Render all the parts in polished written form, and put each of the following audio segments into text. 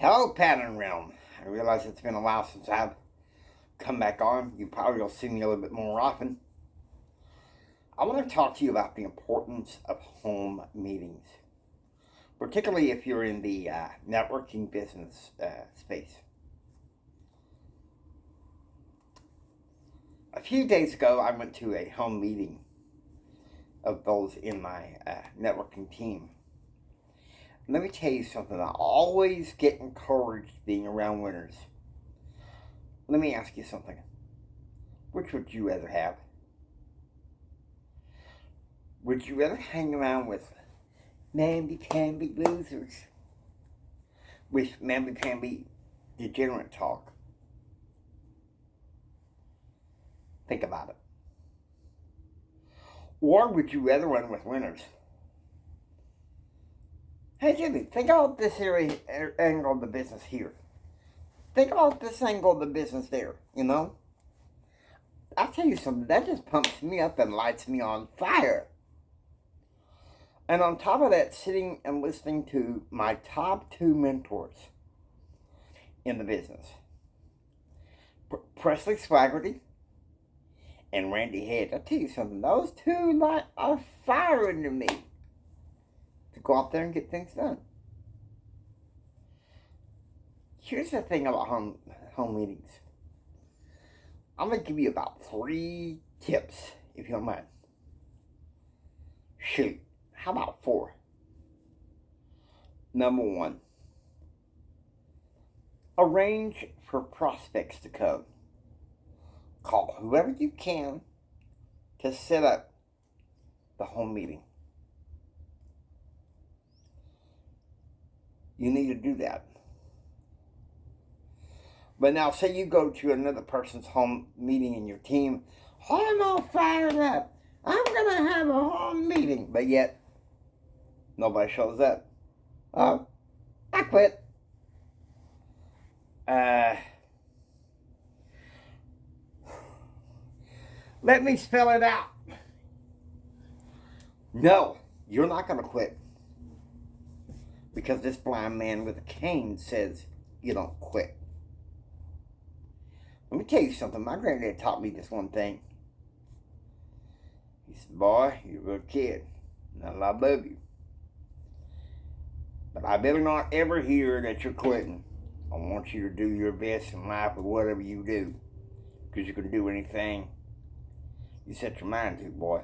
Hello, Pattern Realm. I realize it's been a while since I've come back on. You probably will see me a little bit more often. I want to talk to you about the importance of home meetings, particularly if you're in the networking business space. A few days ago, I went to a home meeting of those in my networking team. Let me tell you something. I always get encouraged being around winners. Let me ask you something. Which would you rather have? Would you rather hang around with namby-pamby losers? With namby-pamby degenerate talk? Think about it. Or would you rather run with winners? Hey Jimmy, think about this angle of the business here. Think about this angle of the business there, you know? I'll tell you something, that just pumps me up and lights me on fire. And on top of that, sitting and listening to my top two mentors in the business, Presley Swaggerty and Randy Head. I'll tell you something, those two light a fire into me to go out there and get things done. Here's the thing about home meetings. I'm going to give you about 3 tips, if you don't mind. Shoot, how about 4? Number 1, arrange for prospects to come. Call whoever you can to set up the home meeting. You need to do that. But now, say you go to another person's home meeting in your team. I'm all fired up. I'm going to have a home meeting. But yet, nobody shows up. Oh, I quit. Let me spell it out. No, you're not going to quit. Because this blind man with a cane says you don't quit. Let me tell you something. My granddad taught me this one thing. He said, boy, you're a good kid. And I love you. But I better not ever hear that you're quitting. I want you to do your best in life with whatever you do. Because you can do anything you set your mind to, boy.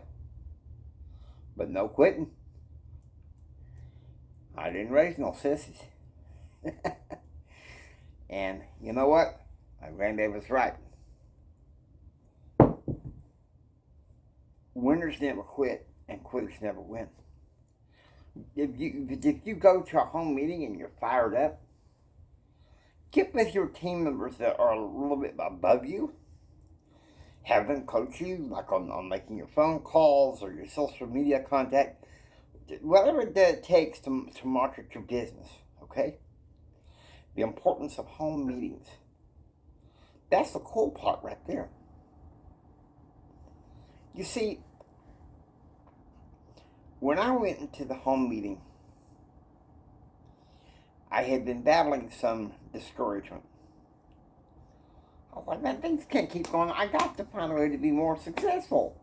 But no quitting. I didn't raise no sissies. And you know what? My granddad was right. Winners never quit, and quitters never win. If you go to a home meeting and you're fired up, get with your team members that are a little bit above you. Have them coach you, like on making your phone calls or your social media contact. Whatever it takes to market your business, okay? The importance of home meetings. That's the cool part right there. You see, when I went into the home meeting, I had been battling some discouragement. I was like, man, things can't keep going. I got to find a way to be more successful.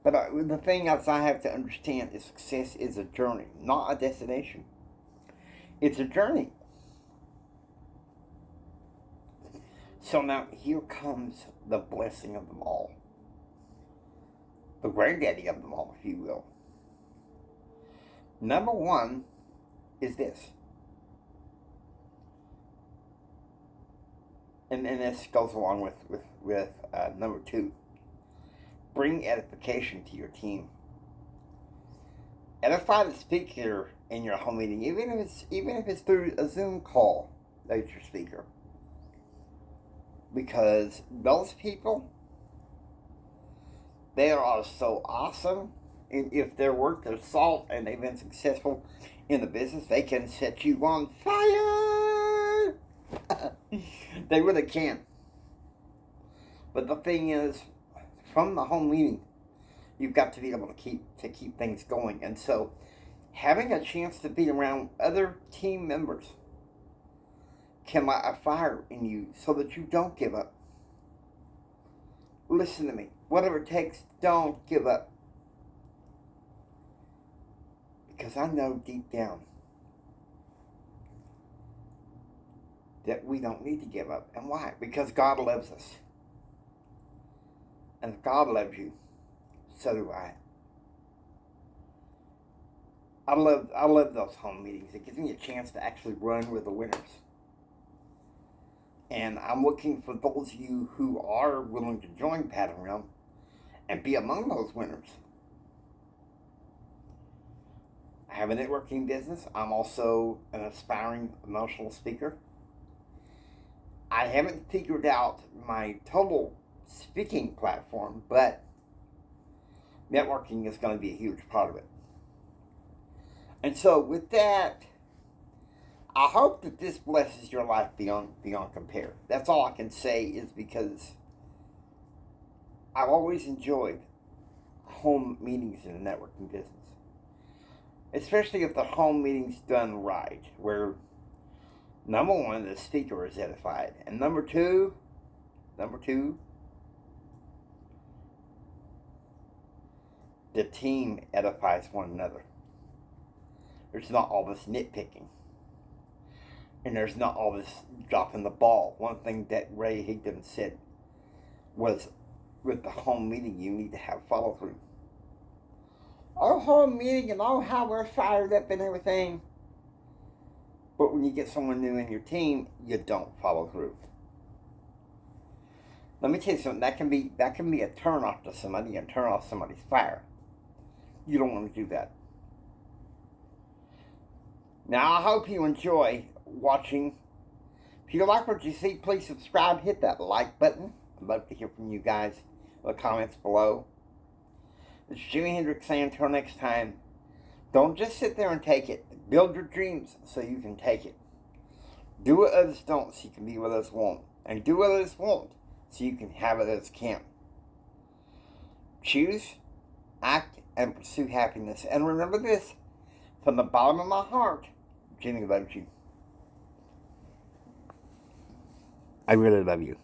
But the thing else I have to understand is success is a journey, not a destination. It's a journey. So now here comes the blessing of them all. The granddaddy of them all, if you will. Number 1 is this. And this goes along with number 2. Bring edification to your team. Edify the speaker in your home meeting, even if it's through a Zoom call. That's your speaker. Because those people, they are so awesome. And if they're worth their salt and they've been successful in the business, they can set you on fire. They really can. But the thing is, from the home meeting, you've got to be able to keep things going. And so, Having a chance to be around other team members can light a fire in you so that you don't give up. Listen to me. Whatever it takes, don't give up. Because I know deep down that we don't need to give up. And why? Because God loves us. And if God loves you, so do I. I love those home meetings. It gives me a chance to actually run with the winners. And I'm looking for those of you who are willing to join Pattern Realm and be among those winners. I have a networking business. I'm also an aspiring emotional speaker. I haven't figured out my total speaking platform, but networking is going to be a huge part of it. And so with that, I hope that this blesses your life beyond compare. That's all I can say, is because I've always enjoyed home meetings in the networking business. Especially if the home meeting's done right, where number one, the speaker is edified, and number two, the team edifies one another. There's not all this nitpicking. And there's not all this dropping the ball. One thing that Ray Higdon said was, with the home meeting, you need to have follow through. Our home meeting and oh, how we're fired up and everything. But when you get someone new in your team, you don't follow through. Let me tell you something. That can be a turn off to somebody and turn off somebody's fire. You don't want to do that. Now, I hope you enjoy watching. If you like what you see, please subscribe. Hit that like button. I'd love to hear from you guys in the comments below. This is Jimi Hendrix saying, until next time, don't just sit there and take it. Build your dreams so you can take it. Do what others don't so you can be what others won't. And do what others won't so you can have what others can't. Choose, act, and pursue happiness. And remember this, from the bottom of my heart, Jimmy loves you. I really love you.